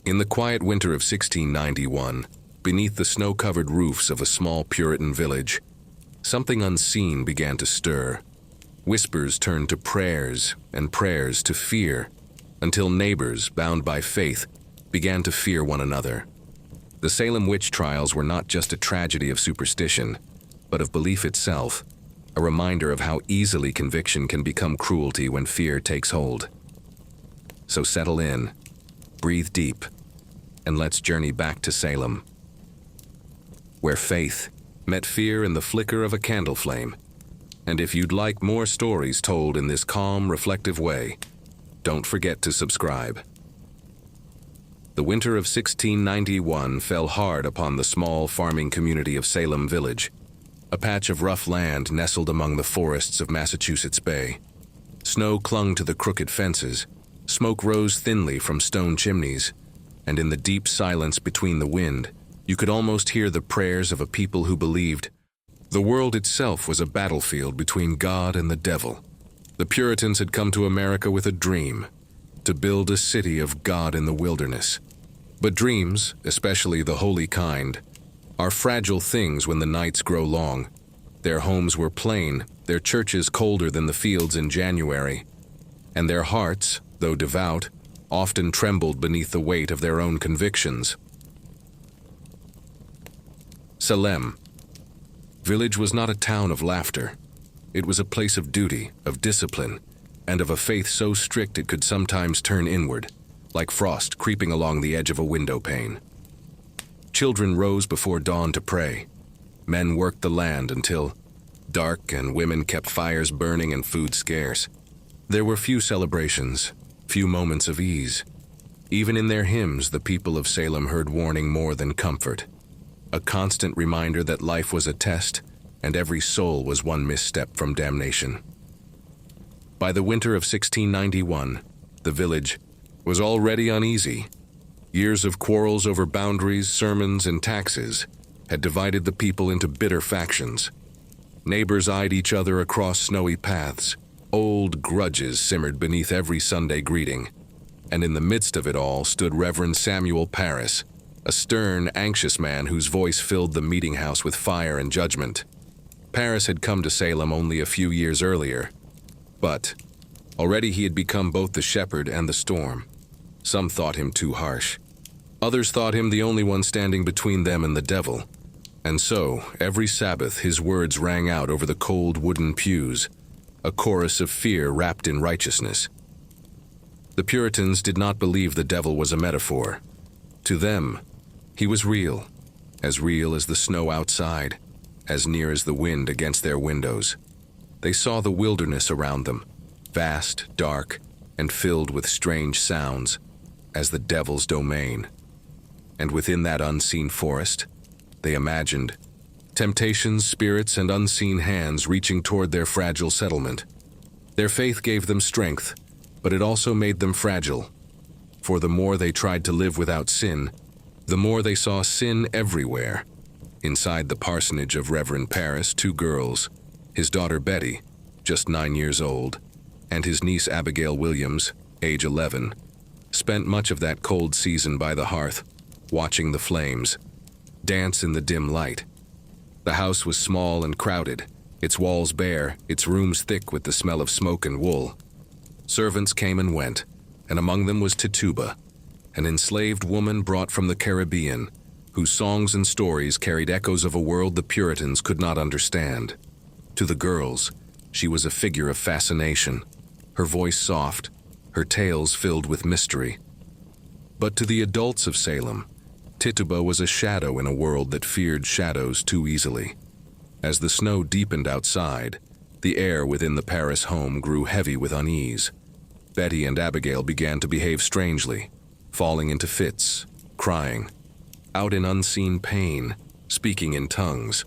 In the quiet winter of 1691, beneath the snow-covered roofs of a small Puritan village, something unseen began to stir. Whispers turned to prayers, and prayers to fear, until neighbors, bound by faith, began to fear one another. The Salem Witch Trials were not just a tragedy of superstition, but of belief itself, a reminder of how easily conviction can become cruelty when fear takes hold. So settle in, breathe deep, and let's journey back to Salem, where faith met fear in the flicker of a candle flame. And if you'd like more stories told in this calm, reflective way, don't forget to subscribe. The winter of 1691 fell hard upon the small farming community of Salem Village, a patch of rough land nestled among the forests of Massachusetts Bay. Snow clung to the crooked fences, smoke rose thinly from stone chimneys, and in the deep silence between the wind, you could almost hear the prayers of a people who believed the world itself was a battlefield between God and the devil. The Puritans had come to America with a dream, to build a city of God in the wilderness. But dreams, especially the holy kind, are fragile things when the nights grow long. Their homes were plain, their churches colder than the fields in January, and their hearts, though devout, often trembled beneath the weight of their own convictions. Salem Village was not a town of laughter. It was a place of duty, of discipline, and of a faith so strict it could sometimes turn inward, like frost creeping along the edge of a window pane. Children rose before dawn to pray. Men worked the land until dark, and women kept fires burning and food scarce. There were few celebrations, few moments of ease. Even in their hymns, the people of Salem heard warning more than comfort. A constant reminder that life was a test, and every soul was one misstep from damnation. By the winter of 1691, the village was already uneasy. Years of quarrels over boundaries, sermons, and taxes had divided the people into bitter factions. Neighbors eyed each other across snowy paths. Old grudges simmered beneath every Sunday greeting. And in the midst of it all stood Reverend Samuel Parris, a stern, anxious man whose voice filled the meeting house with fire and judgment. Parris had come to Salem only a few years earlier, but already he had become both the shepherd and the storm. Some thought him too harsh. Others thought him the only one standing between them and the devil. And so, every Sabbath, his words rang out over the cold wooden pews, a chorus of fear wrapped in righteousness. The Puritans did not believe the devil was a metaphor. To them, he was real as the snow outside, as near as the wind against their windows. They saw the wilderness around them, vast, dark, and filled with strange sounds, as the devil's domain. And within that unseen forest, they imagined temptations, spirits, and unseen hands reaching toward their fragile settlement. Their faith gave them strength, but it also made them fragile. For the more they tried to live without sin, the more they saw sin everywhere. Inside the parsonage of Reverend Parris, two girls, his daughter Betty, just 9 years old, and his niece Abigail Williams, age 11, spent much of that cold season by the hearth, watching the flames dance in the dim light. The house was small and crowded, its walls bare, its rooms thick with the smell of smoke and wool. Servants came and went, and among them was Tituba, an enslaved woman brought from the Caribbean, whose songs and stories carried echoes of a world the Puritans could not understand. To the girls, she was a figure of fascination, her voice soft, her tales filled with mystery. But to the adults of Salem, Tituba was a shadow in a world that feared shadows too easily. As the snow deepened outside, the air within the Parris home grew heavy with unease. Betty and Abigail began to behave strangely, falling into fits, crying, out in unseen pain, speaking in tongues,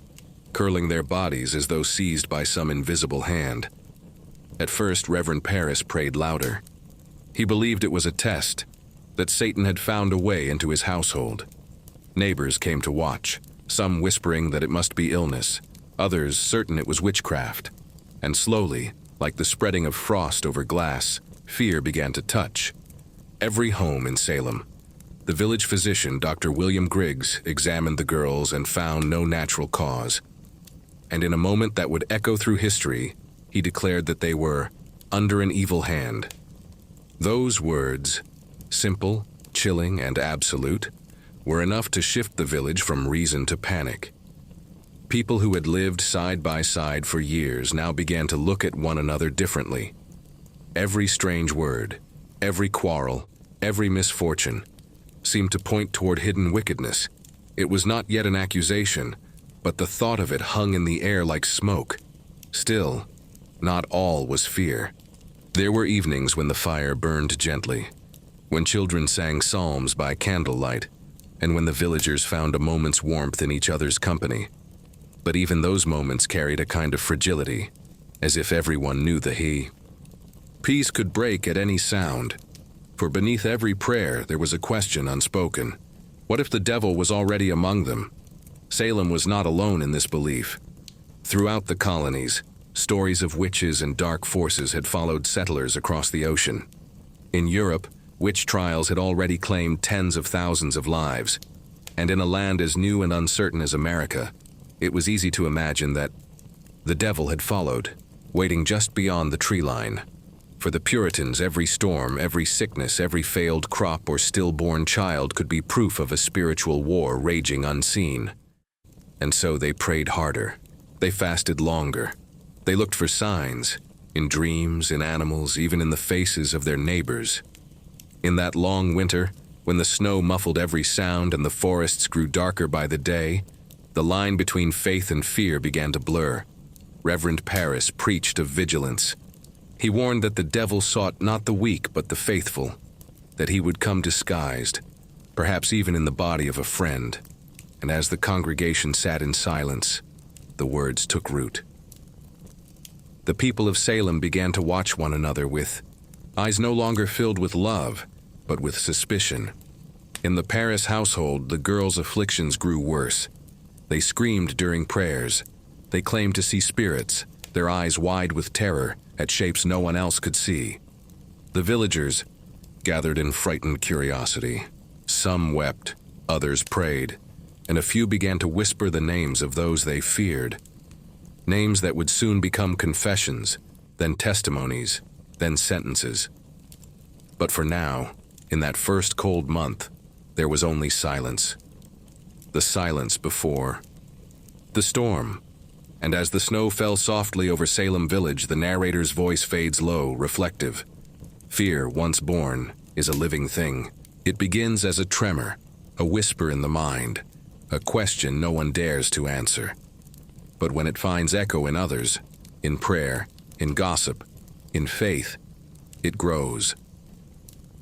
curling their bodies as though seized by some invisible hand. At first, Reverend Parris prayed louder. He believed it was a test, that Satan had found a way into his household. Neighbors came to watch, some whispering that it must be illness, others certain it was witchcraft. And slowly, like the spreading of frost over glass, fear began to touch every home in Salem. The village physician, Dr. William Griggs, examined the girls and found no natural cause. And in a moment that would echo through history, he declared that they were under an evil hand. Those words, simple, chilling, and absolute, were enough to shift the village from reason to panic. People who had lived side by side for years now began to look at one another differently. Every strange word, every quarrel, every misfortune seemed to point toward hidden wickedness. It was not yet an accusation, but the thought of it hung in the air like smoke. Still, not all was fear. There were evenings when the fire burned gently, when children sang psalms by candlelight, and when the villagers found a moment's warmth in each other's company. But even those moments carried a kind of fragility, as if everyone knew the peace could break at any sound, for beneath every prayer there was a question unspoken. What if the devil was already among them? Salem was not alone in this belief. Throughout the colonies, stories of witches and dark forces had followed settlers across the ocean. In Europe, witch trials had already claimed tens of thousands of lives, and in a land as new and uncertain as America, it was easy to imagine that the devil had followed, waiting just beyond the tree line. For the Puritans, every storm, every sickness, every failed crop or stillborn child could be proof of a spiritual war raging unseen. And so they prayed harder. They fasted longer. They looked for signs, in dreams, in animals, even in the faces of their neighbors. In that long winter, when the snow muffled every sound and the forests grew darker by the day, the line between faith and fear began to blur. Reverend Paris preached of vigilance. He warned that the devil sought not the weak but the faithful, that he would come disguised, perhaps even in the body of a friend. And as the congregation sat in silence, the words took root. The people of Salem began to watch one another with eyes no longer filled with love, but with suspicion. In the Paris household, the girls' afflictions grew worse. They screamed during prayers. They claimed to see spirits, their eyes wide with terror at shapes no one else could see. The villagers gathered in frightened curiosity. Some wept, others prayed, and a few began to whisper the names of those they feared. Names that would soon become confessions, then testimonies, then sentences. But for now, in that first cold month, there was only silence. The silence before the storm. And as the snow fell softly over Salem village, the narrator's voice fades low, reflective. Fear, once born, is a living thing. It begins as a tremor, a whisper in the mind, a question no one dares to answer. But when it finds echo in others, in prayer, in gossip, in faith, it grows.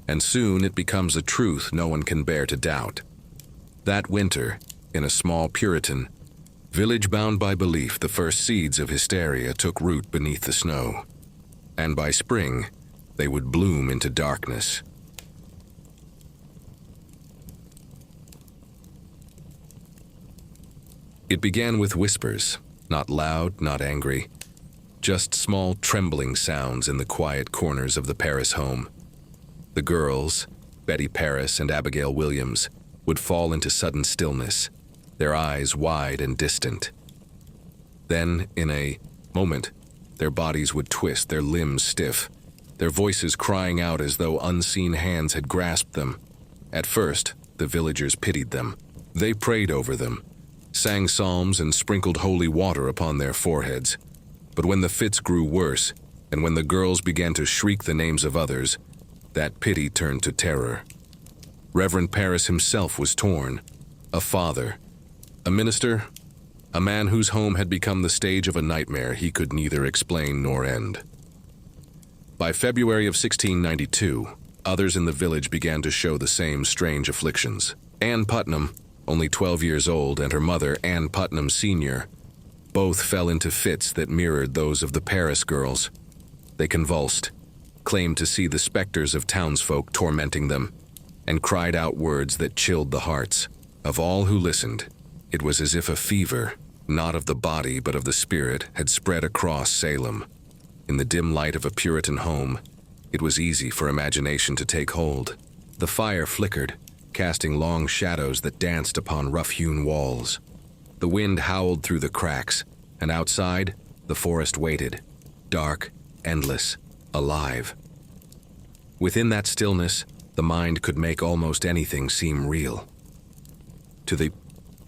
And soon it becomes a truth no one can bear to doubt. That winter, in a small Puritan village bound by belief, the first seeds of hysteria took root beneath the snow. And by spring, they would bloom into darkness. It began with whispers, not loud, not angry, just small trembling sounds in the quiet corners of the Paris home. The girls, Betty Paris and Abigail Williams, would fall into sudden stillness, their eyes wide and distant. Then, in a moment, their bodies would twist, their limbs stiff, their voices crying out as though unseen hands had grasped them. At first, the villagers pitied them. They prayed over them, sang psalms and sprinkled holy water upon their foreheads. But when the fits grew worse, and when the girls began to shriek the names of others, that pity turned to terror. Reverend Paris himself was torn. A father, a minister, a man whose home had become the stage of a nightmare he could neither explain nor end. By February of 1692, others in the village began to show the same strange afflictions. Ann Putnam, only 12 years old, and her mother, Ann Putnam Sr., both fell into fits that mirrored those of the Paris girls. They convulsed, claimed to see the specters of townsfolk tormenting them, and cried out words that chilled the hearts of all who listened. It was as if a fever, not of the body but of the spirit, had spread across Salem. In the dim light of a Puritan home, it was easy for imagination to take hold. The fire flickered, casting long shadows that danced upon rough-hewn walls. The wind howled through the cracks, and outside, the forest waited, dark, endless, alive. Within that stillness, the mind could make almost anything seem real. To the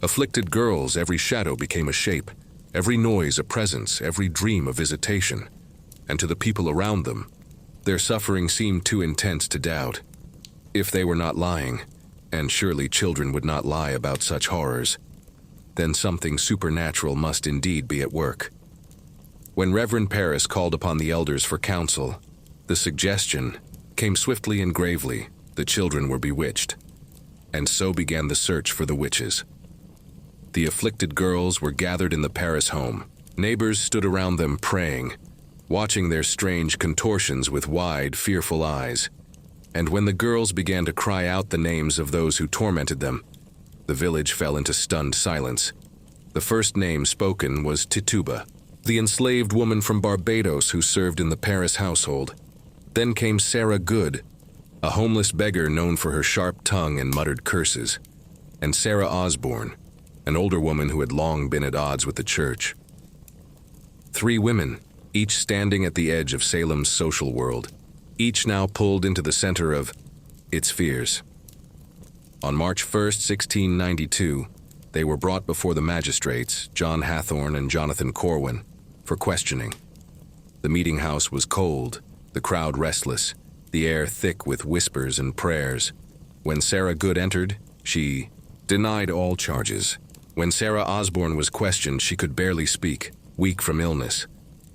afflicted girls, every shadow became a shape, every noise a presence, every dream a visitation. And to the people around them, their suffering seemed too intense to doubt. If they were not lying, and surely children would not lie about such horrors, then something supernatural must indeed be at work. When Reverend Paris called upon the elders for counsel, the suggestion came swiftly and gravely: the children were bewitched. And so began the search for the witches. The afflicted girls were gathered in the Paris home. Neighbors stood around them praying, watching their strange contortions with wide, fearful eyes. And when the girls began to cry out the names of those who tormented them, the village fell into stunned silence. The first name spoken was Tituba, the enslaved woman from Barbados who served in the Paris household. Then came Sarah Good, a homeless beggar known for her sharp tongue and muttered curses, and Sarah Osborne, an older woman who had long been at odds with the church. 3 women, each standing at the edge of Salem's social world, each now pulled into the center of its fears. On March 1st, 1692, they were brought before the magistrates, John Hathorne and Jonathan Corwin, for questioning. The meeting house was cold, the crowd restless, the air thick with whispers and prayers. When Sarah Good entered, she denied all charges. When Sarah Osborne was questioned, she could barely speak, weak from illness.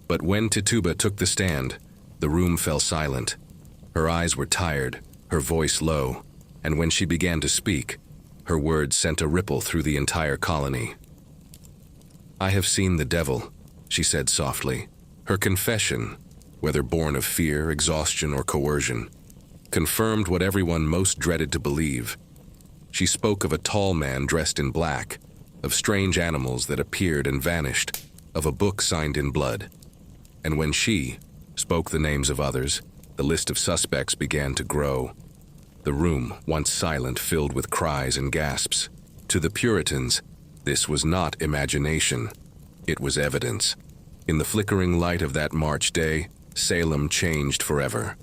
But when Tituba took the stand, the room fell silent. Her eyes were tired, her voice low, and when she began to speak, her words sent a ripple through the entire colony. "I have seen the devil," she said softly. Her confession, whether born of fear, exhaustion, or coercion, confirmed what everyone most dreaded to believe. She spoke of a tall man dressed in black, of strange animals that appeared and vanished, of a book signed in blood. And when she spoke the names of others, the list of suspects began to grow. The room, once silent, filled with cries and gasps. To the Puritans, this was not imagination. It was evidence. In the flickering light of that March day, Salem changed forever.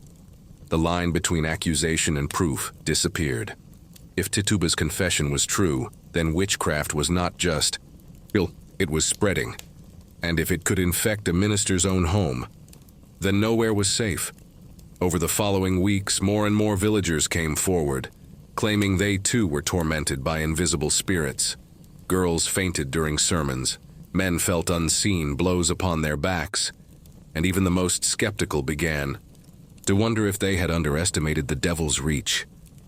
The line between accusation and proof disappeared. If Tituba's confession was true, then witchcraft was not just ill, it was spreading. And if it could infect a minister's own home, then nowhere was safe. Over the following weeks, more and more villagers came forward, claiming they too were tormented by invisible spirits. Girls fainted during sermons, men felt unseen blows upon their backs, and even the most skeptical began to wonder if they had underestimated the devil's reach.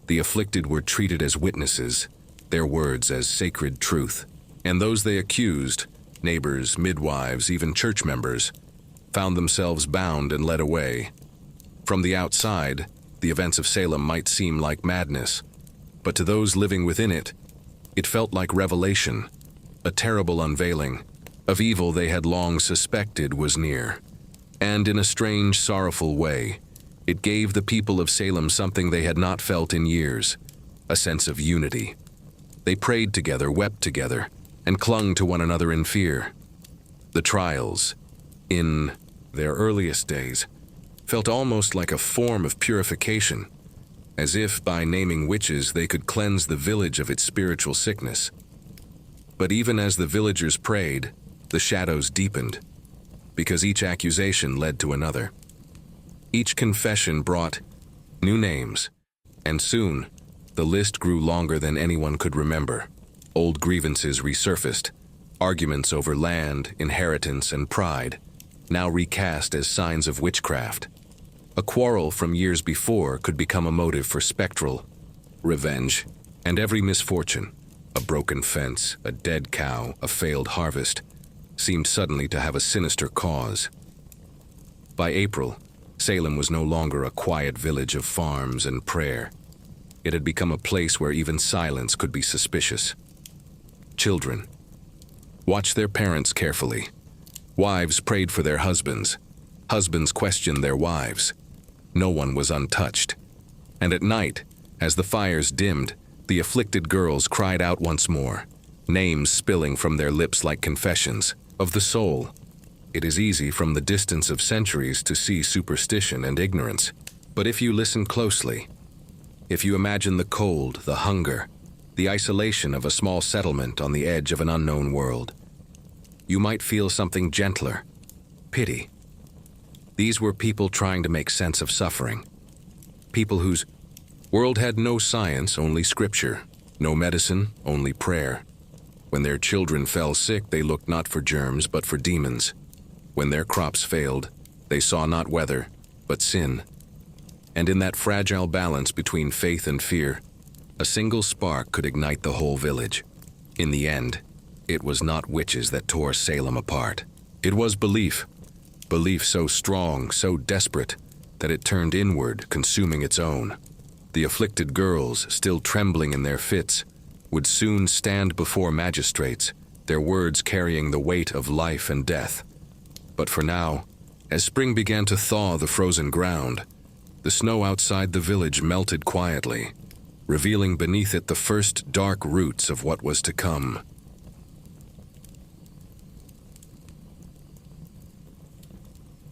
The afflicted were treated as witnesses, their words as sacred truth, and those they accused, neighbors, midwives, even church members, found themselves bound and led away. From the outside, the events of Salem might seem like madness, but to those living within it, it felt like revelation, a terrible unveiling of evil they had long suspected was near. And in a strange, sorrowful way, it gave the people of Salem something they had not felt in years, a sense of unity. They prayed together, wept together, and clung to one another in fear. The trials, in their earliest days, felt almost like a form of purification, as if by naming witches they could cleanse the village of its spiritual sickness. But even as the villagers prayed, the shadows deepened, because each accusation led to another. Each confession brought new names, and soon the list grew longer than anyone could remember. Old grievances resurfaced, arguments over land, inheritance, and pride, now recast as signs of witchcraft. A quarrel from years before could become a motive for spectral revenge, and every misfortune, a broken fence, a dead cow, a failed harvest, seemed suddenly to have a sinister cause. By April, Salem was no longer a quiet village of farms and prayer. It had become a place where even silence could be suspicious. Children watched their parents carefully. Wives prayed for their husbands. Husbands questioned their wives. No one was untouched. And at night, as the fires dimmed, The afflicted girls cried out once more, names spilling from their lips like confessions of the soul. It is easy from the distance of centuries to see superstition and ignorance, but if you listen closely, if you imagine the cold, the hunger, the isolation of a small settlement on the edge of an unknown world, you might feel something gentler, pity. These were people trying to make sense of suffering, people whose world had no science, only scripture, no medicine, only prayer. When their children fell sick, they looked not for germs, but for demons. When their crops failed, they saw not weather, but sin. And in that fragile balance between faith and fear, a single spark could ignite the whole village. In the end, it was not witches that tore Salem apart. It was belief. Belief so strong, so desperate, that it turned inward, consuming its own. The afflicted girls, still trembling in their fits, would soon stand before magistrates, their words carrying the weight of life and death. But for now, as spring began to thaw the frozen ground, the snow outside the village melted quietly, revealing beneath it the first dark roots of what was to come.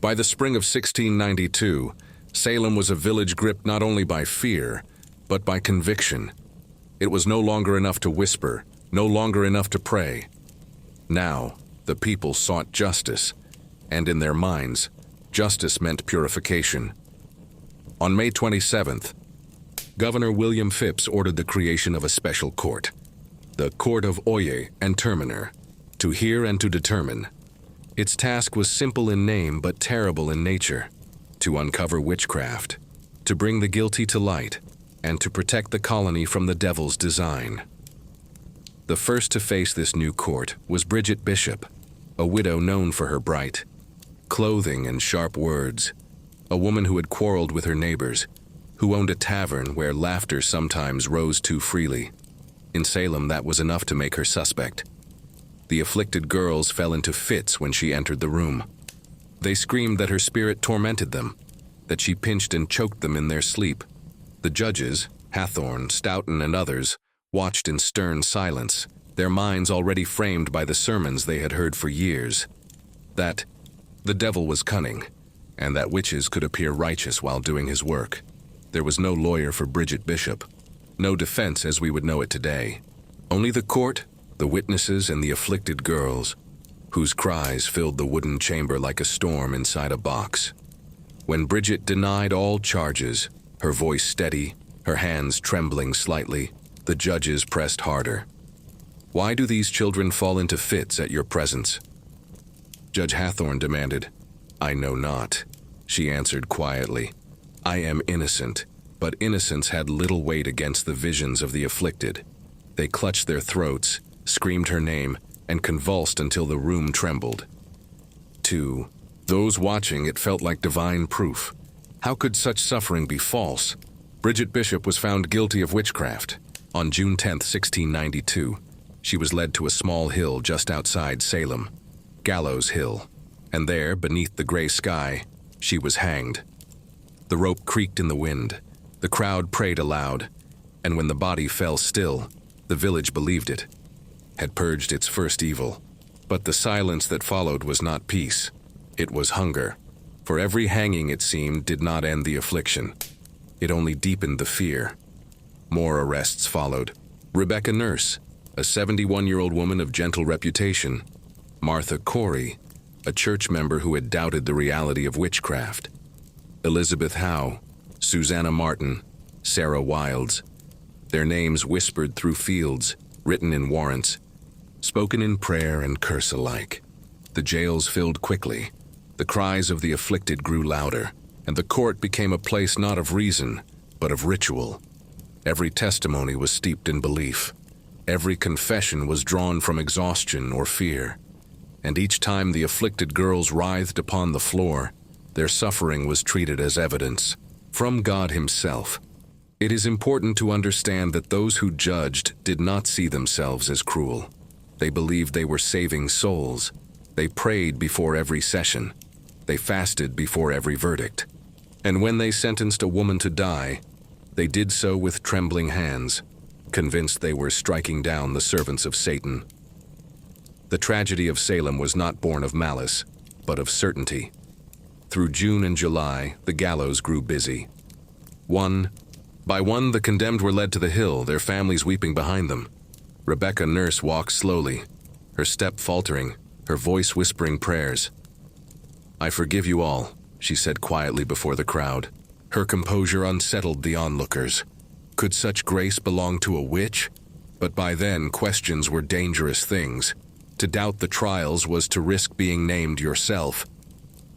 By the spring of 1692, Salem was a village gripped not only by fear, but by conviction. It was no longer enough to whisper, no longer enough to pray. Now, the people sought justice, and in their minds, justice meant purification. On May 27th, Governor William Phips ordered the creation of a special court, the Court of Oye and Terminer, to hear and to determine. Its task was simple in name but terrible in nature: to uncover witchcraft, to bring the guilty to light, and to protect the colony from the devil's design. The first to face this new court was Bridget Bishop, a widow known for her bright clothing and sharp words, a woman who had quarreled with her neighbors, who owned a tavern where laughter sometimes rose too freely. In Salem, that was enough to make her suspect. The afflicted girls fell into fits when she entered the room. They screamed that her spirit tormented them, that she pinched and choked them in their sleep. The judges, Hathorne, Stoughton, and others, watched in stern silence, their minds already framed by the sermons they had heard for years. That the devil was cunning, and that witches could appear righteous while doing his work. There was no lawyer for Bridget Bishop, no defense as we would know it today. Only the court, the witnesses, and the afflicted girls, whose cries filled the wooden chamber like a storm inside a box. When Bridget denied all charges, her voice steady, her hands trembling slightly, the judges pressed harder. "Why do these children fall into fits at your presence?" Judge Hathorne demanded. "I know not," she answered quietly. "I am innocent." But innocence had little weight against the visions of the afflicted. They clutched their throats, screamed her name, and convulsed until the room trembled. To those watching, it felt like divine proof. How could such suffering be false? Bridget Bishop was found guilty of witchcraft. On June 10, 1692, she was led to a small hill just outside Salem, Gallows Hill, and there, beneath the gray sky, she was hanged. The rope creaked in the wind, the crowd prayed aloud, and when the body fell still, the village believed it had purged its first evil. But the silence that followed was not peace, it was hunger. For every hanging, it seemed, did not end the affliction. It only deepened the fear. More arrests followed. Rebecca Nurse, a 71-year-old woman of gentle reputation. Martha Corey, a church member who had doubted the reality of witchcraft. Elizabeth Howe, Susanna Martin, Sarah Wilds. Their names whispered through fields, written in warrants, spoken in prayer and curse alike. The jails filled quickly. The cries of the afflicted grew louder, and the court became a place not of reason, but of ritual. Every testimony was steeped in belief. Every confession was drawn from exhaustion or fear. And each time the afflicted girls writhed upon the floor, their suffering was treated as evidence from God Himself. It is important to understand that those who judged did not see themselves as cruel. They believed they were saving souls. They prayed before every session. They fasted before every verdict. And when they sentenced a woman to die, they did so with trembling hands. convinced they were striking down the servants of Satan. The tragedy of Salem was not born of malice, but of certainty. Through June and July, the gallows grew busy. One by one, the condemned were led to the hill, their families weeping behind them. Rebecca, nurse, walked slowly, her step faltering, her voice whispering prayers. "I forgive you all," she said quietly before the crowd. Her composure unsettled the onlookers. Could such grace belong to a witch? But by then, questions were dangerous things. To doubt the trials was to risk being named yourself.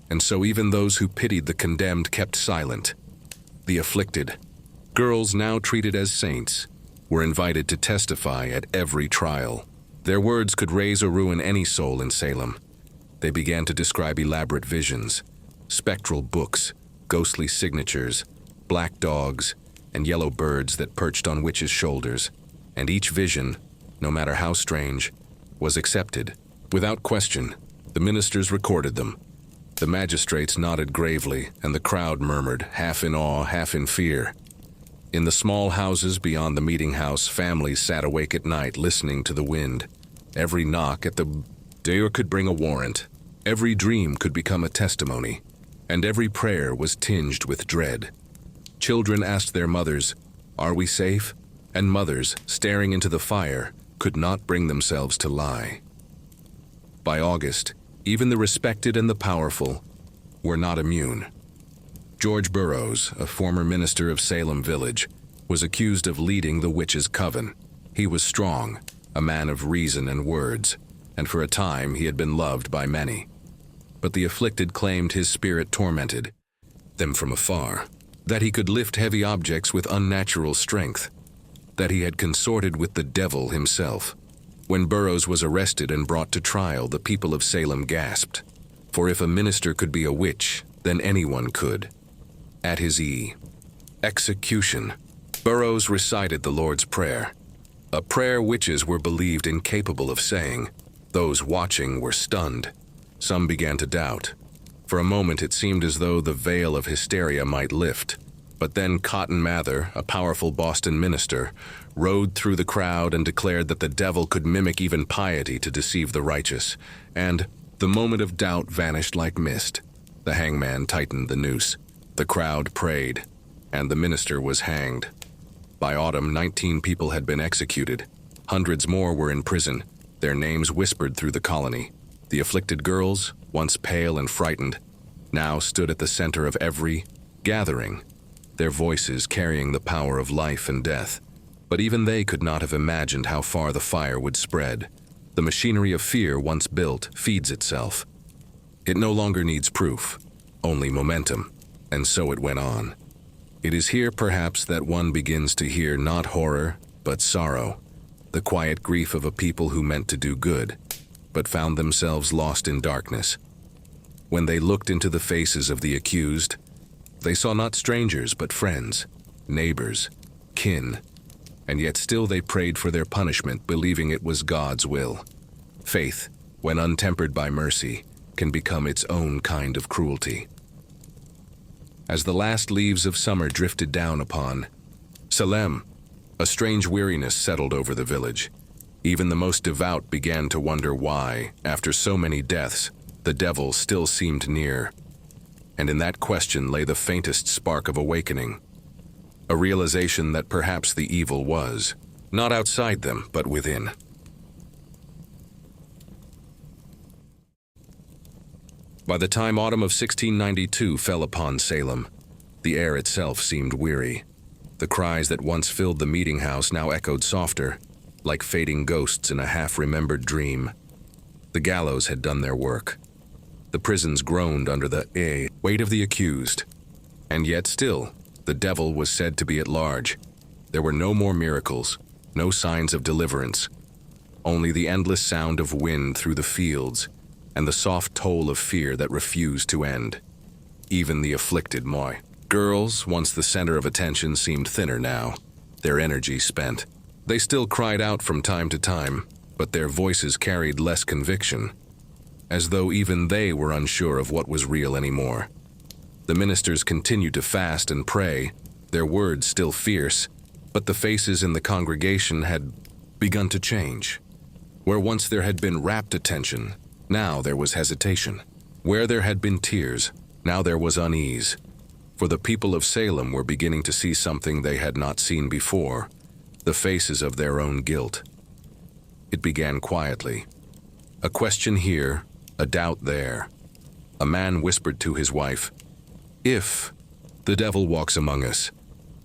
And so even those who pitied the condemned kept silent. The afflicted, girls now treated as saints, were invited to testify at every trial. Their words could raise or ruin any soul in Salem. They began to describe elaborate visions, spectral books, ghostly signatures, black dogs, and yellow birds that perched on witches' shoulders. And each vision, no matter how strange, was accepted. Without question, the ministers recorded them. The magistrates nodded gravely, and the crowd murmured, half in awe, half in fear. In the small houses beyond the meeting house, families sat awake at night listening to the wind. Every knock at the door could bring a warrant. Every dream could become a testimony, and every prayer was tinged with dread. Children asked their mothers, "Are we safe?" And mothers, staring into the fire, could not bring themselves to lie. By August, even the respected and the powerful were not immune. George Burroughs, a former minister of Salem Village, was accused of leading the witches' coven. He was strong, a man of reason and words, and for a time he had been loved by many. But the afflicted claimed his spirit tormented them from afar, that he could lift heavy objects with unnatural strength, that he had consorted with the devil himself. When Burroughs was arrested and brought to trial, the people of Salem gasped. For if a minister could be a witch, then anyone could. At his execution, Burroughs recited the Lord's Prayer, a prayer witches were believed incapable of saying. Those watching were stunned. Some began to doubt. For a moment it seemed as though the veil of hysteria might lift. But then Cotton Mather, a powerful Boston minister, rode through the crowd and declared that the devil could mimic even piety to deceive the righteous. And the moment of doubt vanished like mist. The hangman tightened the noose. The crowd prayed, and the minister was hanged. By autumn, 19 people had been executed. Hundreds more were in prison, their names whispered through the colony. The afflicted girls, once pale and frightened, now stood at the center of every gathering, their voices carrying the power of life and death. But even they could not have imagined how far the fire would spread. The machinery of fear once built feeds itself. It no longer needs proof, only momentum. And so it went on. It is here, perhaps, that one begins to hear not horror, but sorrow, the quiet grief of a people who meant to do good, but found themselves lost in darkness. When they looked into the faces of the accused, they saw not strangers, but friends, neighbours, kin, and yet still they prayed for their punishment, believing it was God's will. Faith, when untempered by mercy, can become its own kind of cruelty. As the last leaves of summer drifted down upon Salem, a strange weariness settled over the village. Even the most devout began to wonder why, after so many deaths, the devil still seemed near. And in that question lay the faintest spark of awakening, a realization that perhaps the evil was not outside them, but within. By the time autumn of 1692 fell upon Salem, the air itself seemed weary. The cries that once filled the meeting house now echoed softer, like fading ghosts in a half-remembered dream. The gallows had done their work. The prisons groaned under the weight of the accused. And yet still, the devil was said to be at large. There were no more miracles, no signs of deliverance, only the endless sound of wind through the fields, and the soft toll of fear that refused to end. Even the afflicted girls, once the center of attention, seemed thinner now, their energy spent. They still cried out from time to time, but their voices carried less conviction, as though even they were unsure of what was real anymore. The ministers continued to fast and pray, their words still fierce, But the faces in the congregation had begun to change. Where once there had been rapt attention, now there was hesitation. Where there had been tears, now there was unease. For the people of Salem were beginning to see something they had not seen before, the faces of their own guilt. It began quietly. A question here, a doubt there. A man whispered to his wife, "If the devil walks among us,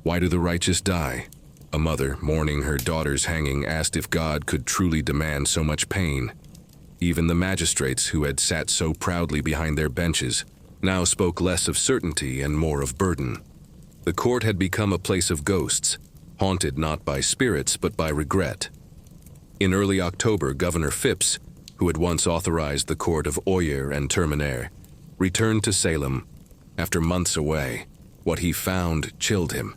why do the righteous die?" A mother, mourning her daughter's hanging, asked if God could truly demand so much pain. Even the magistrates, who had sat so proudly behind their benches, now spoke less of certainty and more of burden. The court had become a place of ghosts, haunted not by spirits but by regret. In early October, Governor Phipps, who had once authorized the court of oyer and terminer, returned to Salem. After months away, what he found chilled him.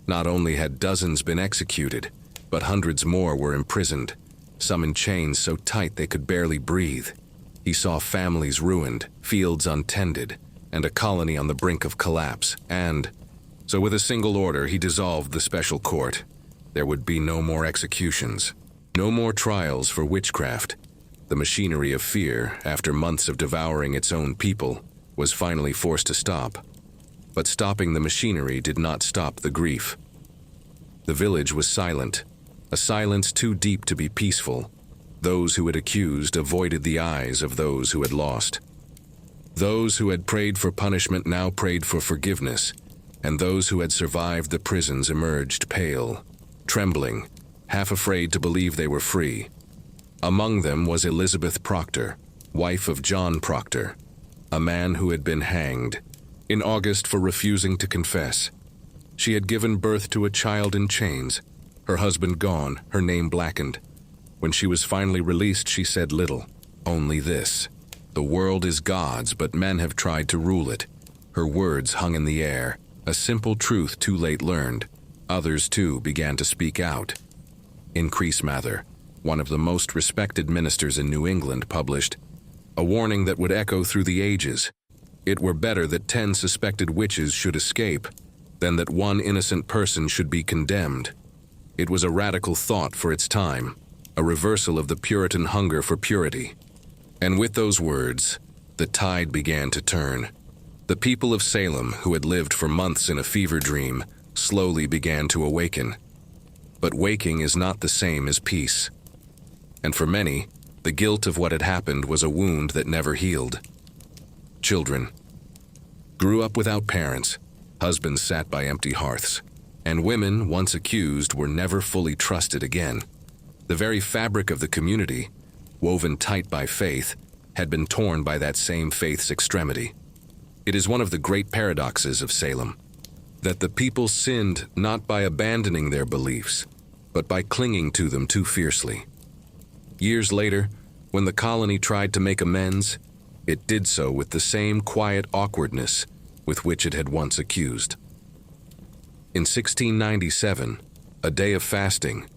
Not only had dozens been executed, but hundreds more were imprisoned, some in chains so tight they could barely breathe. He saw families ruined, fields untended, and a colony on the brink of collapse. So with a single order, he dissolved the special court. There would be no more executions, no more trials for witchcraft. The machinery of fear, after months of devouring its own people, was finally forced to stop. But stopping the machinery did not stop the grief. The village was silent, a silence too deep to be peaceful. Those who had accused avoided the eyes of those who had lost. Those who had prayed for punishment now prayed for forgiveness, and those who had survived the prisons emerged pale, trembling, half afraid to believe they were free. Among them was Elizabeth Proctor, wife of John Proctor, a man who had been hanged in August for refusing to confess. She had given birth to a child in chains, her husband gone, her name blackened. When she was finally released, she said little, only this: "The world is God's, but men have tried to rule it." Her words hung in the air, a simple truth too late learned. Others, too, began to speak out. Increase Mather, one of the most respected ministers in New England, published a warning that would echo through the ages. It were better that 10 suspected witches should escape than that one innocent person should be condemned. It was a radical thought for its time, a reversal of the Puritan hunger for purity. And with those words, the tide began to turn. The people of Salem, who had lived for months in a fever dream, slowly began to awaken. But waking is not the same as peace. And for many, the guilt of what had happened was a wound that never healed. Children grew up without parents, husbands sat by empty hearths, and women, once accused, were never fully trusted again. The very fabric of the community, woven tight by faith, had been torn by that same faith's extremity. It is one of the great paradoxes of Salem, that the people sinned not by abandoning their beliefs, but by clinging to them too fiercely. Years later, when the colony tried to make amends, it did so with the same quiet awkwardness with which it had once accused. In 1697, a day of fasting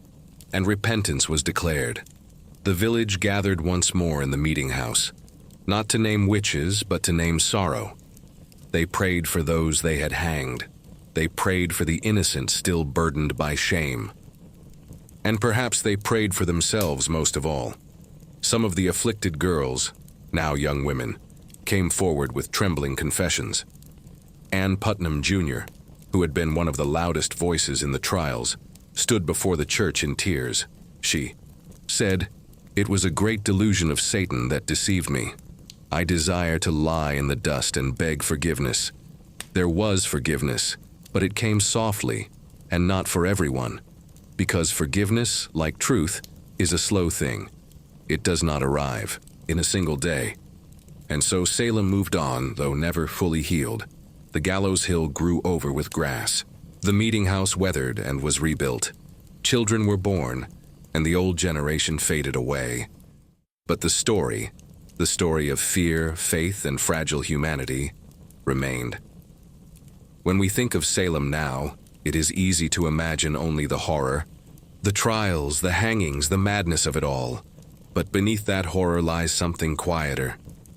and repentance was declared. The village gathered once more in the meeting house, not to name witches, but to name sorrow. They prayed for those they had hanged. They prayed for the innocent still burdened by shame. And perhaps they prayed for themselves most of all. Some of the afflicted girls, now young women, came forward with trembling confessions. Ann Putnam, Jr., who had been one of the loudest voices in the trials, stood before the church in tears. She said, "It was a great delusion of Satan that deceived me. I desire to lie in the dust and beg forgiveness. There was forgiveness, but it came softly, and not for everyone, because forgiveness, like truth, is a slow thing. It does not arrive in a single day." And so Salem moved on, though never fully healed. The gallows hill grew over with grass. The meeting house weathered and was rebuilt. Children were born, and the old generation faded away. But the story of fear, faith, and fragile humanity, remained. When we think of Salem now, it is easy to imagine only the horror, the trials, the hangings, the madness of it all. But beneath that horror lies something quieter,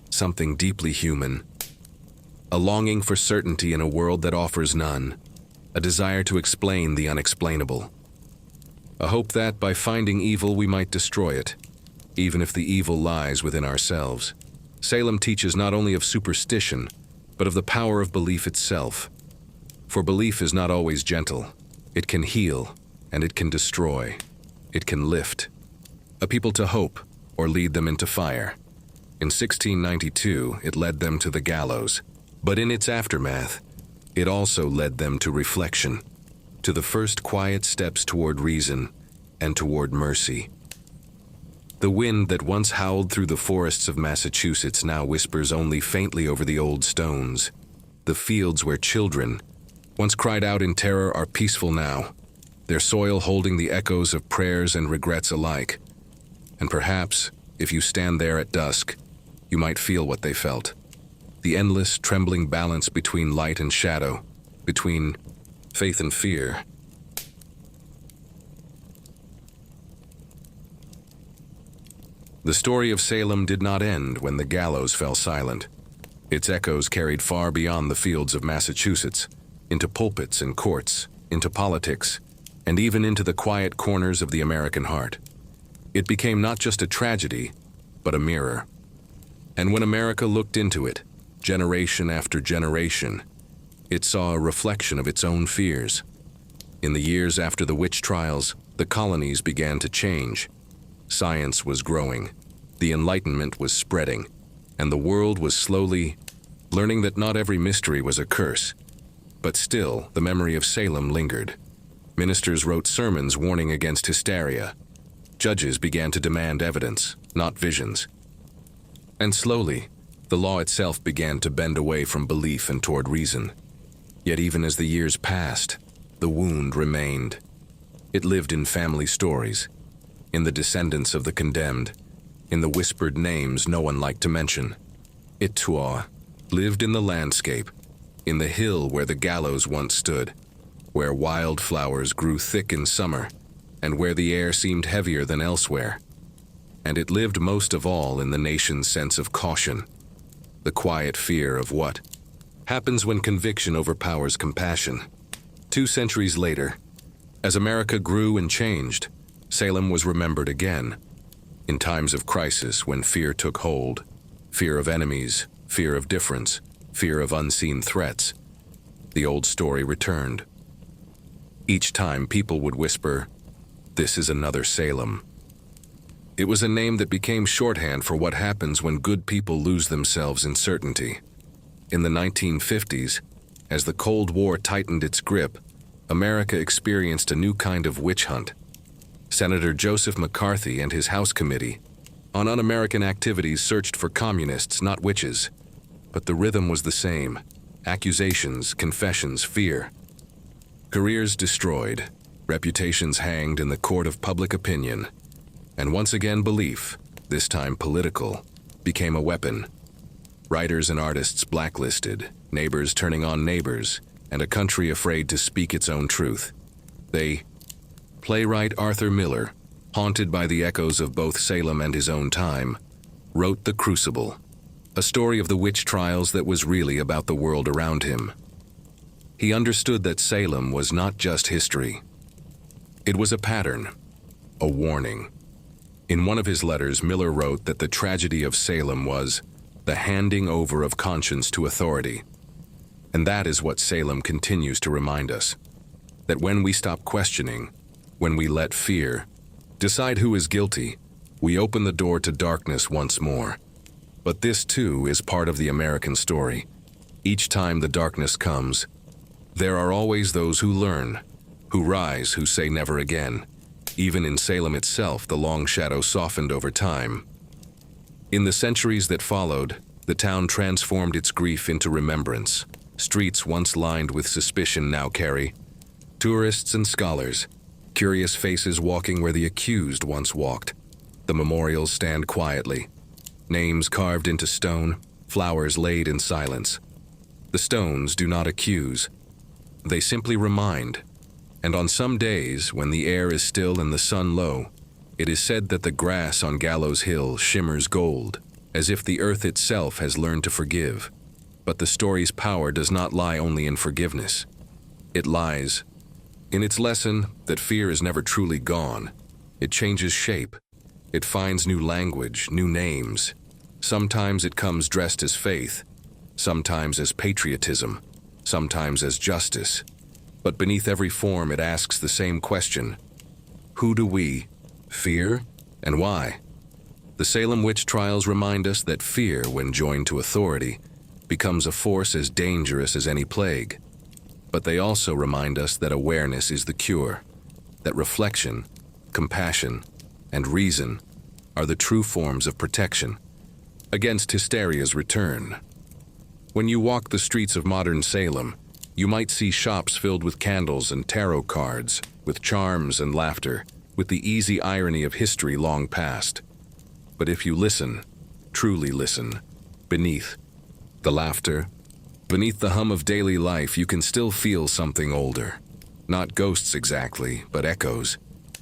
something deeply human. A longing for certainty in a world that offers none. a desire to explain the unexplainable. A hope that, by finding evil, we might destroy it, even if the evil lies within ourselves. Salem teaches not only of superstition, but of the power of belief itself. For belief is not always gentle. It can heal, and it can destroy. It can lift a people to hope, or lead them into fire. In 1692, it led them to the gallows, but in its aftermath, it also led them to reflection, to the first quiet steps toward reason and toward mercy. The wind that once howled through the forests of Massachusetts now whispers only faintly over the old stones. The fields where children once cried out in terror are peaceful now, their soil holding the echoes of prayers and regrets alike. And perhaps, if you stand there at dusk, you might feel what they felt. The endless, trembling balance between light and shadow, between faith and fear. The story of Salem did not end when the gallows fell silent. Its echoes carried far beyond the fields of Massachusetts, into pulpits and courts, into politics, and even into the quiet corners of the American heart. It became not just a tragedy, but a mirror. And when America looked into it, generation after generation, it saw a reflection of its own fears. In the years after the witch trials, the colonies began to change. Science was growing, the Enlightenment was spreading, and the world was slowly learning that not every mystery was a curse. But still, the memory of Salem lingered. Ministers wrote sermons warning against hysteria. Judges began to demand evidence, not visions. And slowly, the law itself began to bend away from belief and toward reason. Yet even as the years passed, the wound remained. It lived in family stories, in the descendants of the condemned, in the whispered names no one liked to mention. It too lived in the landscape, in the hill where the gallows once stood, where wildflowers grew thick in summer, and where the air seemed heavier than elsewhere. And it lived most of all in the nation's sense of caution, the quiet fear of what happens when conviction overpowers compassion. 2 centuries later, as America grew and changed, Salem was remembered again. In times of crisis, when fear took hold, fear of enemies, fear of difference, fear of unseen threats, the old story returned. Each time people would whisper, "This is another Salem." It was a name that became shorthand for what happens when good people lose themselves in certainty. In the 1950s, as the Cold War tightened its grip, America experienced a new kind of witch hunt. Senator Joseph McCarthy and his House Committee on Un-American Activities searched for communists, not witches. But the rhythm was the same: accusations, confessions, fear. Careers destroyed, reputations hanged in the court of public opinion. And once again belief, this time political, became a weapon. Writers and artists blacklisted, neighbors turning on neighbors, and a country afraid to speak its own truth. Playwright Arthur Miller, haunted by the echoes of both Salem and his own time, wrote The Crucible, a story of the witch trials that was really about the world around him. He understood that Salem was not just history. It was a pattern, a warning. In one of his letters, Miller wrote that the tragedy of Salem was the handing over of conscience to authority. And that is what Salem continues to remind us, that when we stop questioning, when we let fear decide who is guilty, we open the door to darkness once more. But this too is part of the American story. Each time the darkness comes, there are always those who learn, who rise, who say never again. Even in Salem itself, the long shadow softened over time. In the centuries that followed, the town transformed its grief into remembrance. Streets once lined with suspicion now carry tourists and scholars, curious faces walking where the accused once walked. The memorials stand quietly, names carved into stone, flowers laid in silence. The stones do not accuse. They simply remind. And on some days, when the air is still and the sun low, it is said that the grass on Gallows Hill shimmers gold, as if the earth itself has learned to forgive. But the story's power does not lie only in forgiveness. It lies in its lesson that fear is never truly gone. It changes shape. It finds new language, new names. Sometimes it comes dressed as faith, sometimes as patriotism, sometimes as justice. But beneath every form, it asks the same question: who do we fear, and why? The Salem Witch Trials remind us that fear, when joined to authority, becomes a force as dangerous as any plague. But they also remind us that awareness is the cure, that reflection, compassion, and reason are the true forms of protection against hysteria's return. When you walk the streets of modern Salem, you might see shops filled with candles and tarot cards, with charms and laughter, with the easy irony of history long past. But if you listen, truly listen, beneath the laughter, beneath the hum of daily life, you can still feel something older. Not ghosts exactly, but echoes.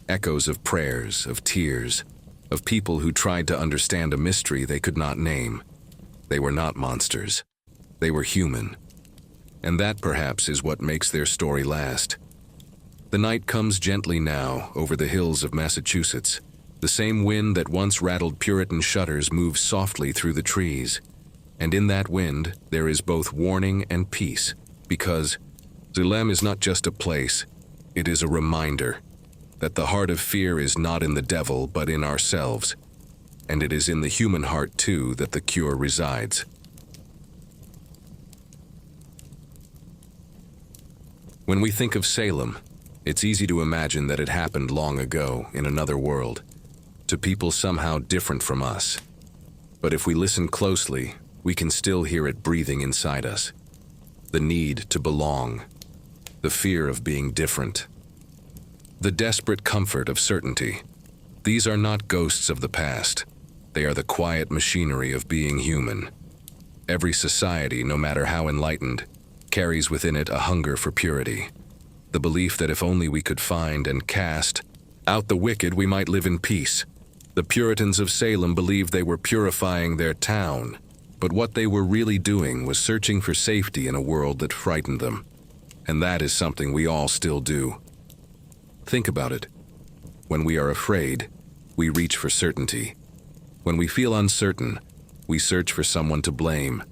Echoes of prayers, of tears, of people who tried to understand a mystery they could not name. They were not monsters. They were human. And that, perhaps, is what makes their story last. The night comes gently now over the hills of Massachusetts. The same wind that once rattled Puritan shutters moves softly through the trees. And in that wind, there is both warning and peace, because Salem is not just a place, it is a reminder that the heart of fear is not in the devil, but in ourselves. And it is in the human heart, too, that the cure resides. When we think of Salem, it's easy to imagine that it happened long ago in another world, to people somehow different from us. But if we listen closely, we can still hear it breathing inside us. The need to belong, the fear of being different, the desperate comfort of certainty. These are not ghosts of the past. They are the quiet machinery of being human. Every society, no matter how enlightened, carries within it a hunger for purity. The belief that if only we could find and cast out the wicked, we might live in peace. The Puritans of Salem believed they were purifying their town, but what they were really doing was searching for safety in a world that frightened them. And that is something we all still do. Think about it. When we are afraid, we reach for certainty. When we feel uncertain, we search for someone to blame.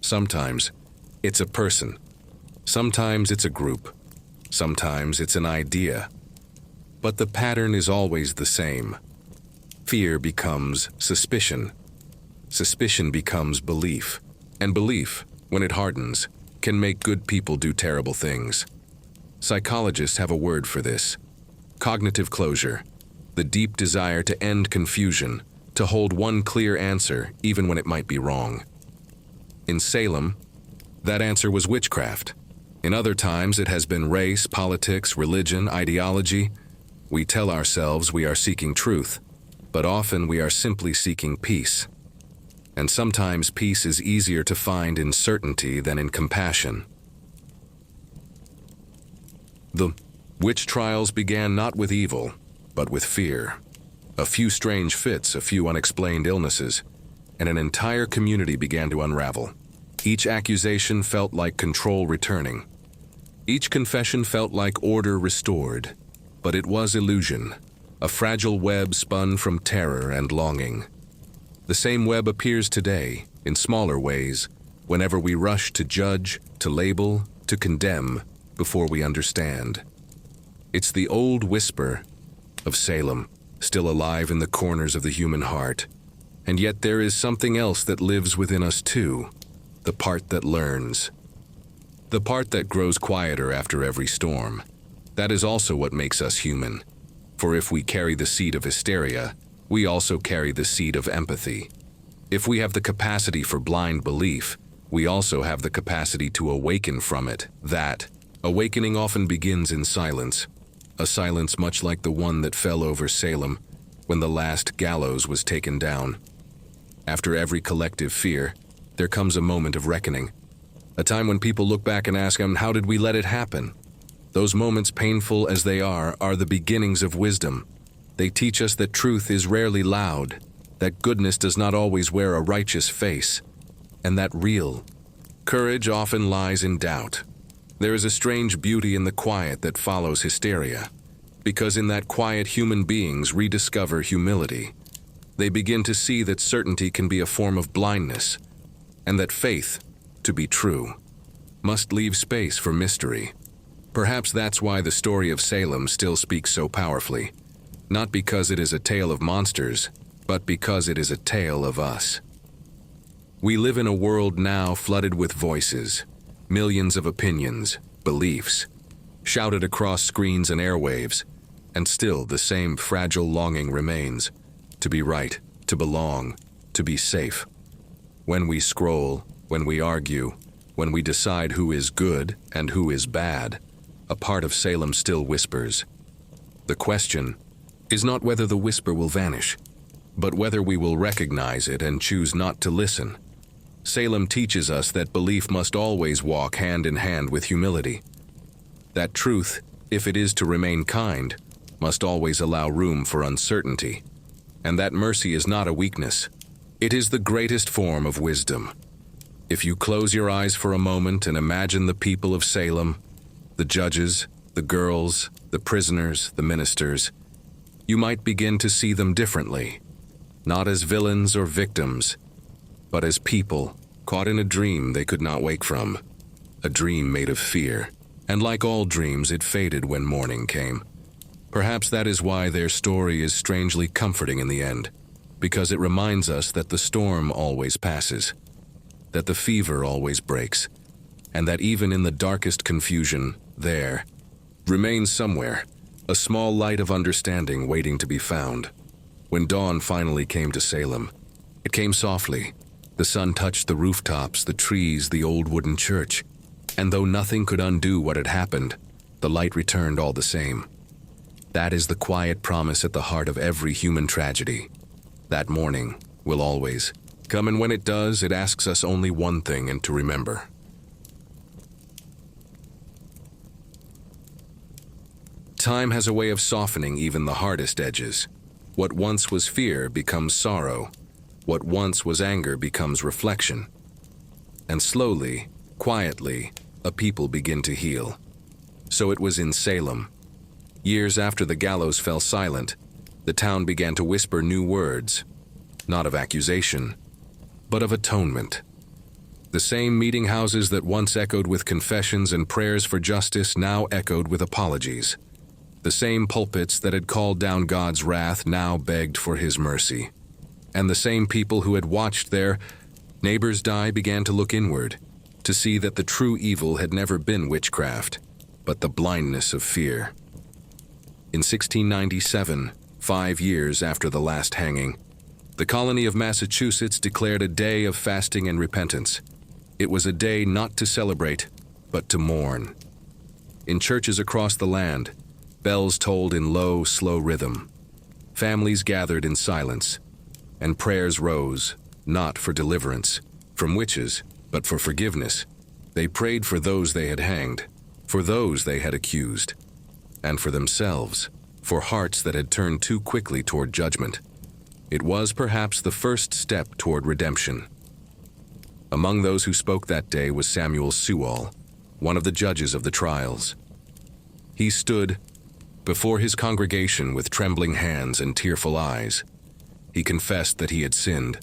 Sometimes it's a person. Sometimes it's a group. Sometimes it's an idea. But the pattern is always the same. Fear becomes suspicion. Suspicion becomes belief. And belief, when it hardens, can make good people do terrible things. Psychologists have a word for this: cognitive closure, the deep desire to end confusion, to hold one clear answer even when it might be wrong. In Salem, that answer was witchcraft. In other times, it has been race, politics, religion, ideology. We tell ourselves we are seeking truth, but often we are simply seeking peace. And sometimes peace is easier to find in certainty than in compassion. The witch trials began not with evil, but with fear. A few strange fits, a few unexplained illnesses, and an entire community began to unravel. Each accusation felt like control returning. Each confession felt like order restored. But it was illusion, a fragile web spun from terror and longing. The same web appears today, in smaller ways, whenever we rush to judge, to label, to condemn, before we understand. It's the old whisper of Salem, still alive in the corners of the human heart. And yet there is something else that lives within us too, the part that learns. The part that grows quieter after every storm. That is also what makes us human. For if we carry the seed of hysteria, we also carry the seed of empathy. If we have the capacity for blind belief, we also have the capacity to awaken from it. That awakening often begins in silence, a silence much like the one that fell over Salem when the last gallows was taken down. After every collective fear, there comes a moment of reckoning, a time when people look back and ask, how did we let it happen? Those moments, painful as they are the beginnings of wisdom. They teach us that truth is rarely loud, that goodness does not always wear a righteous face, and that real courage often lies in doubt. There is a strange beauty in the quiet that follows hysteria, because in that quiet human beings rediscover humility. They begin to see that certainty can be a form of blindness, and that faith, to be true, must leave space for mystery. Perhaps that's why the story of Salem still speaks so powerfully, not because it is a tale of monsters, but because it is a tale of us. We live in a world now flooded with voices, millions of opinions, beliefs, shouted across screens and airwaves, and still the same fragile longing remains, to be right, to belong, to be safe. When we scroll, when we argue, when we decide who is good and who is bad, a part of Salem still whispers. The question is not whether the whisper will vanish, but whether we will recognize it and choose not to listen. Salem teaches us that belief must always walk hand in hand with humility. That truth, if it is to remain kind, must always allow room for uncertainty. And that mercy is not a weakness. It is the greatest form of wisdom. If you close your eyes for a moment and imagine the people of Salem, the judges, the girls, the prisoners, the ministers, you might begin to see them differently, not as villains or victims, but as people caught in a dream they could not wake from, a dream made of fear, and like all dreams, it faded when morning came. Perhaps that is why their story is strangely comforting in the end, because it reminds us that the storm always passes, that the fever always breaks, and that even in the darkest confusion, there remains somewhere a small light of understanding waiting to be found. When dawn finally came to Salem, it came softly. The sun touched the rooftops, the trees, the old wooden church, and though nothing could undo what had happened, the light returned all the same. That is the quiet promise at the heart of every human tragedy. That morning will always come, and when it does, it asks us only one thing and to remember. Time has a way of softening even the hardest edges. What once was fear becomes sorrow. What once was anger becomes reflection. And slowly, quietly, a people begin to heal. So it was in Salem. Years after the gallows fell silent, the town began to whisper new words, not of accusation, but of atonement. The same meeting houses that once echoed with confessions and prayers for justice now echoed with apologies. The same pulpits that had called down God's wrath now begged for His mercy. And the same people who had watched their neighbors die began to look inward, to see that the true evil had never been witchcraft, but the blindness of fear. In 1697, 5 years after the last hanging, the colony of Massachusetts declared a day of fasting and repentance. It was a day not to celebrate, but to mourn. In churches across the land, bells tolled in low, slow rhythm. Families gathered in silence, and prayers rose, not for deliverance from witches, but for forgiveness. They prayed for those they had hanged, for those they had accused, and for themselves, for hearts that had turned too quickly toward judgment. It was perhaps the first step toward redemption. Among those who spoke that day was Samuel Sewall, one of the judges of the trials. He stood before his congregation with trembling hands and tearful eyes. He confessed that he had sinned,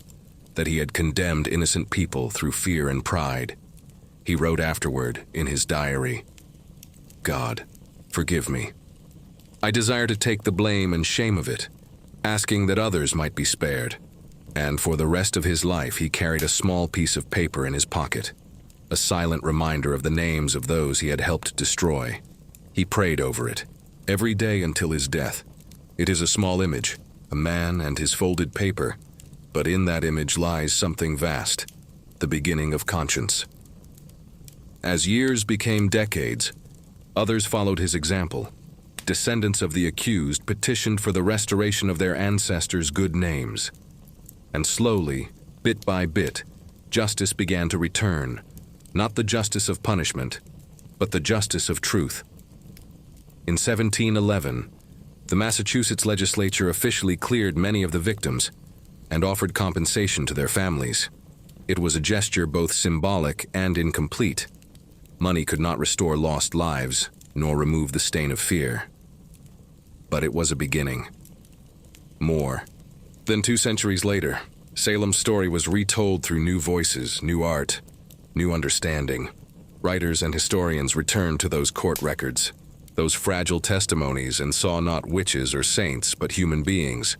that he had condemned innocent people through fear and pride. He wrote afterward in his diary, "God, forgive me. I desire to take the blame and shame of it, asking that others might be spared." And for the rest of his life he carried a small piece of paper in his pocket, a silent reminder of the names of those he had helped destroy. He prayed over it, every day until his death. It is a small image, a man and his folded paper, but in that image lies something vast, the beginning of conscience. As years became decades, others followed his example. Descendants of the accused petitioned for the restoration of their ancestors' good names. And slowly, bit by bit, justice began to return, not the justice of punishment, but the justice of truth. In 1711, the Massachusetts legislature officially cleared many of the victims and offered compensation to their families. It was a gesture both symbolic and incomplete. Money could not restore lost lives, nor remove the stain of fear. But it was a beginning. More. Then 2 centuries later, Salem's story was retold through new voices, new art, new understanding. Writers and historians returned to those court records, those fragile testimonies, and saw not witches or saints, but human beings,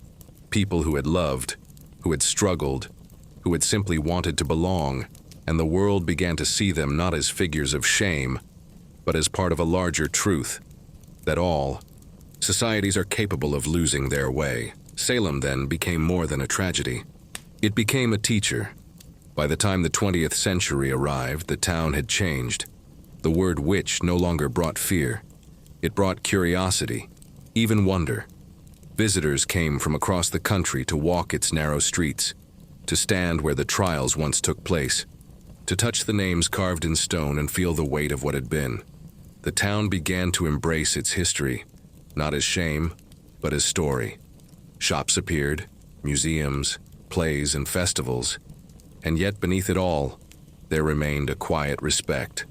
people who had loved, who had struggled, who had simply wanted to belong, and the world began to see them not as figures of shame, but as part of a larger truth, that all societies are capable of losing their way. Salem then became more than a tragedy. It became a teacher. By the time the 20th century arrived, the town had changed. The word witch no longer brought fear. It brought curiosity, even wonder. Visitors came from across the country to walk its narrow streets, to stand where the trials once took place, to touch the names carved in stone and feel the weight of what had been. The town began to embrace its history, not as shame, but as story. Shops appeared, museums, plays, and festivals, and yet beneath it all, there remained a quiet respect.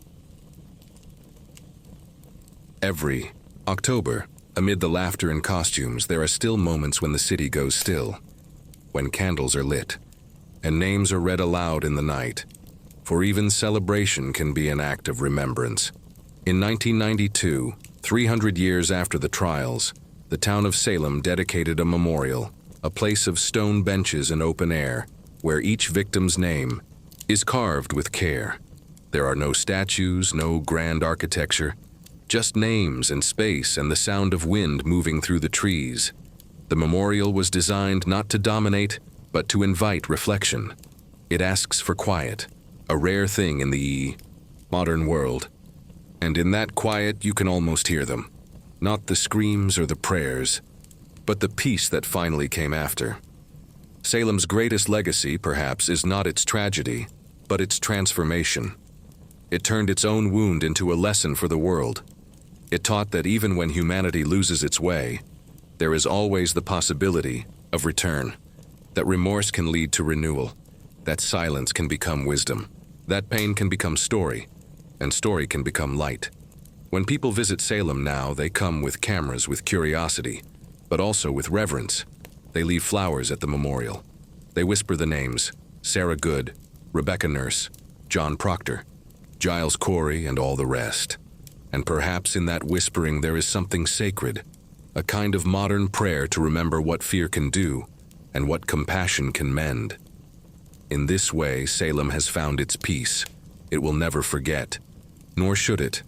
Every October, amid the laughter and costumes, there are still moments when the city goes still, when candles are lit, and names are read aloud in the night, for even celebration can be an act of remembrance. In 1992, 300 years after the trials, the town of Salem dedicated a memorial, a place of stone benches and open air, where each victim's name is carved with care. There are no statues, no grand architecture, just names and space and the sound of wind moving through the trees. The memorial was designed not to dominate, but to invite reflection. It asks for quiet, a rare thing in the modern world. And in that quiet, you can almost hear them. Not the screams or the prayers, but the peace that finally came after. Salem's greatest legacy, perhaps, is not its tragedy, but its transformation. It turned its own wound into a lesson for the world. It taught that even when humanity loses its way, there is always the possibility of return, that remorse can lead to renewal, that silence can become wisdom, that pain can become story, and story can become light. When people visit Salem now, they come with cameras, with curiosity, but also with reverence. They leave flowers at the memorial. They whisper the names: Sarah Good, Rebecca Nurse, John Proctor, Giles Corey, and all the rest. And perhaps in that whispering there is something sacred, a kind of modern prayer to remember what fear can do and what compassion can mend. In this way, Salem has found its peace. It will never forget, nor should it,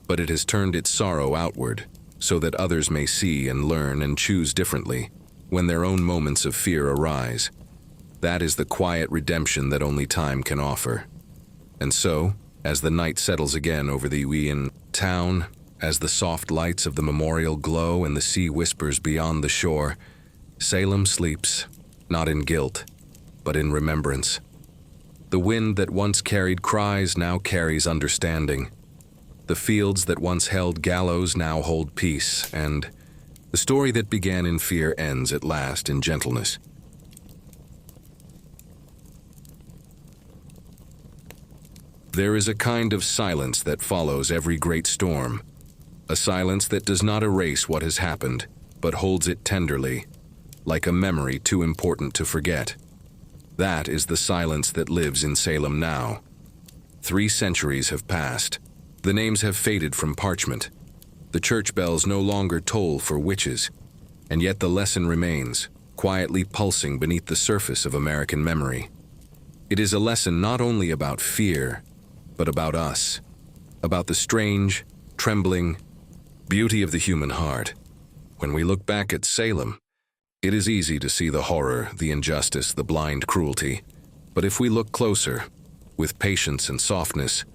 but it has turned its sorrow outward so that others may see and learn and choose differently when their own moments of fear arise. That is the quiet redemption that only time can offer. And so, as the night settles again over the Uian town, as the soft lights of the memorial glow and the sea whispers beyond the shore, Salem sleeps, not in guilt, but in remembrance. The wind that once carried cries now carries understanding. The fields that once held gallows now hold peace, and the story that began in fear ends at last in gentleness. There is a kind of silence that follows every great storm, a silence that does not erase what has happened, but holds it tenderly, like a memory too important to forget. That is the silence that lives in Salem now. 3 centuries have passed. The names have faded from parchment. The church bells no longer toll for witches, and yet the lesson remains, quietly pulsing beneath the surface of American memory. It is a lesson not only about fear, but about us, about the strange, trembling beauty of the human heart. When we look back at Salem, it is easy to see the horror, the injustice, the blind cruelty. But if we look closer, with patience and softness,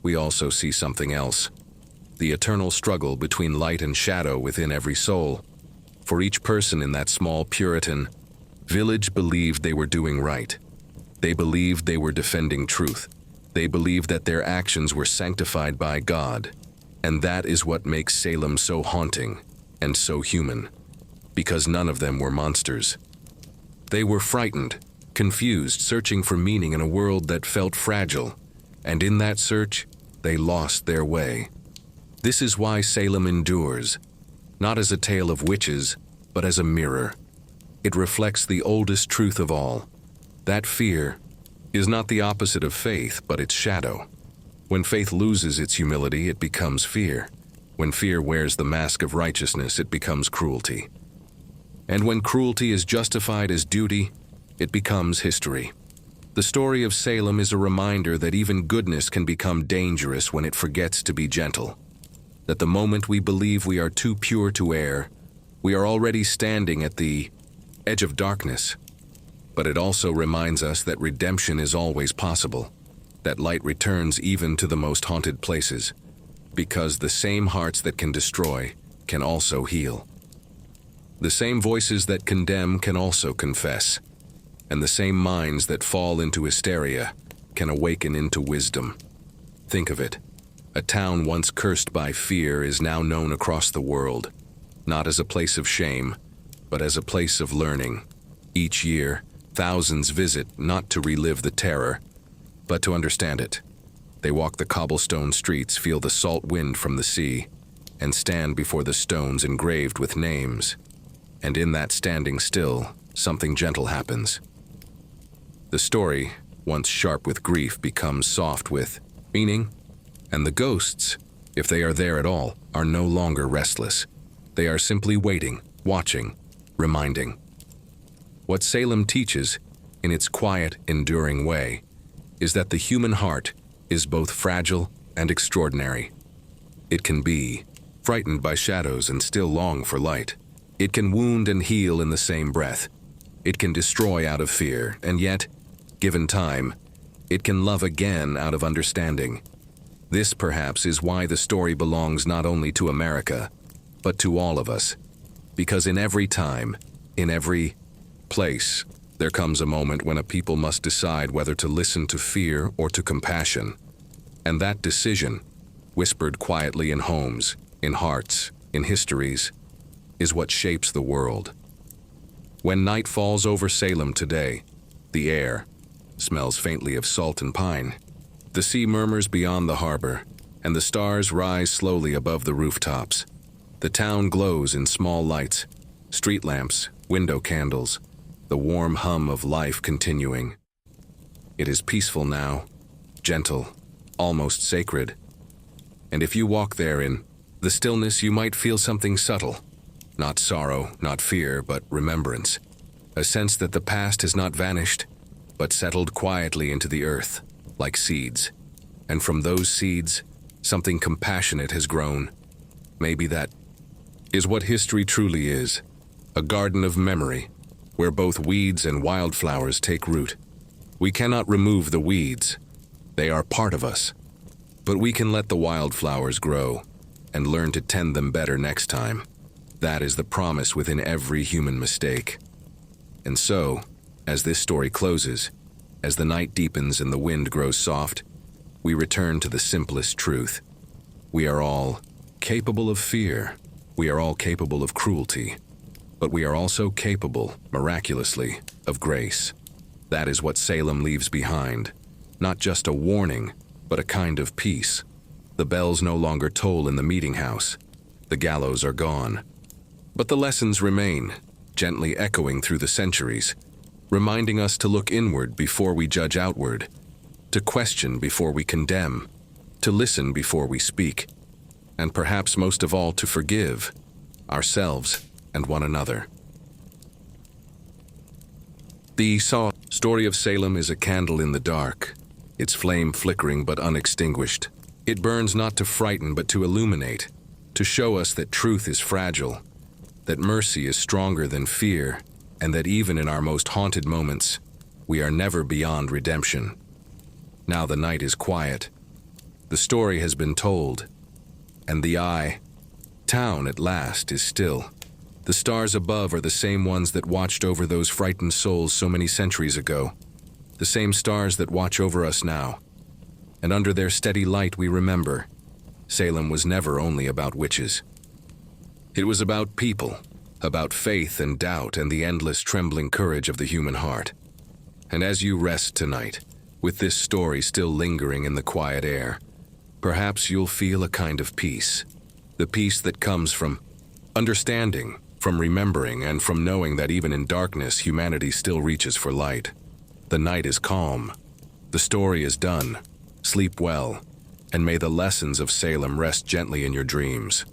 we also see something else. The eternal struggle between light and shadow within every soul. For each person in that small Puritan village believed they were doing right. They believed they were defending truth. They believed that their actions were sanctified by God. And that is what makes Salem so haunting and so human, because none of them were monsters. They were frightened, confused, searching for meaning in a world that felt fragile. And in that search, they lost their way. This is why Salem endures, not as a tale of witches, but as a mirror. It reflects the oldest truth of all, that fear is not the opposite of faith, but its shadow. When faith loses its humility, it becomes fear. When fear wears the mask of righteousness, it becomes cruelty. And when cruelty is justified as duty, it becomes history. The story of Salem is a reminder that even goodness can become dangerous when it forgets to be gentle. That the moment we believe we are too pure to err, we are already standing at the edge of darkness. But it also reminds us that redemption is always possible, that light returns even to the most haunted places, because the same hearts that can destroy can also heal. The same voices that condemn can also confess, and the same minds that fall into hysteria can awaken into wisdom. Think of it. A town once cursed by fear is now known across the world, not as a place of shame, but as a place of learning. Each year, thousands visit not to relive the terror, but to understand it. They walk the cobblestone streets, feel the salt wind from the sea, and stand before the stones engraved with names. And in that standing still, something gentle happens. The story, once sharp with grief, becomes soft with meaning, and the ghosts, if they are there at all, are no longer restless. They are simply waiting, watching, reminding. What Salem teaches, in its quiet, enduring way, is that the human heart is both fragile and extraordinary. It can be frightened by shadows and still long for light. It can wound and heal in the same breath. It can destroy out of fear, and yet, given time, it can love again out of understanding. This, perhaps, is why the story belongs not only to America, but to all of us. Because in every time, in every place, there comes a moment when a people must decide whether to listen to fear or to compassion. And that decision, whispered quietly in homes, in hearts, in histories, is what shapes the world. When night falls over Salem today, the air smells faintly of salt and pine. The sea murmurs beyond the harbor, and the stars rise slowly above the rooftops. The town glows in small lights, street lamps, window candles, the warm hum of life continuing. It is peaceful now, gentle, almost sacred. And if you walk there in the stillness, you might feel something subtle. Not sorrow, not fear, but remembrance. A sense that the past has not vanished, but settled quietly into the earth, like seeds. And from those seeds, something compassionate has grown. Maybe that is what history truly is. A garden of memory, where both weeds and wildflowers take root. We cannot remove the weeds. They are part of us. But we can let the wildflowers grow and learn to tend them better next time. That is the promise within every human mistake. And so, as this story closes, as the night deepens and the wind grows soft, we return to the simplest truth. We are all capable of fear. We are all capable of cruelty. But we are also capable, miraculously, of grace. That is what Salem leaves behind. Not just a warning, but a kind of peace. The bells no longer toll in the meeting house. The gallows are gone. But the lessons remain, gently echoing through the centuries, reminding us to look inward before we judge outward, to question before we condemn, to listen before we speak, and perhaps most of all to forgive ourselves and one another. The story of Salem is a candle in the dark, its flame flickering but unextinguished. It burns not to frighten but to illuminate, to show us that truth is fragile, that mercy is stronger than fear, and that even in our most haunted moments, we are never beyond redemption. Now the night is quiet. The story has been told, and the town at last is still. The stars above are the same ones that watched over those frightened souls so many centuries ago, the same stars that watch over us now. And under their steady light we remember, Salem was never only about witches. It was about people, about faith and doubt and the endless trembling courage of the human heart. And as you rest tonight, with this story still lingering in the quiet air, Perhaps you'll feel a kind of peace. The peace that comes from understanding, from remembering, and from knowing that even in darkness, humanity still reaches for light. The night is calm. The story is done. Sleep well, and may the lessons of Salem rest gently in your dreams.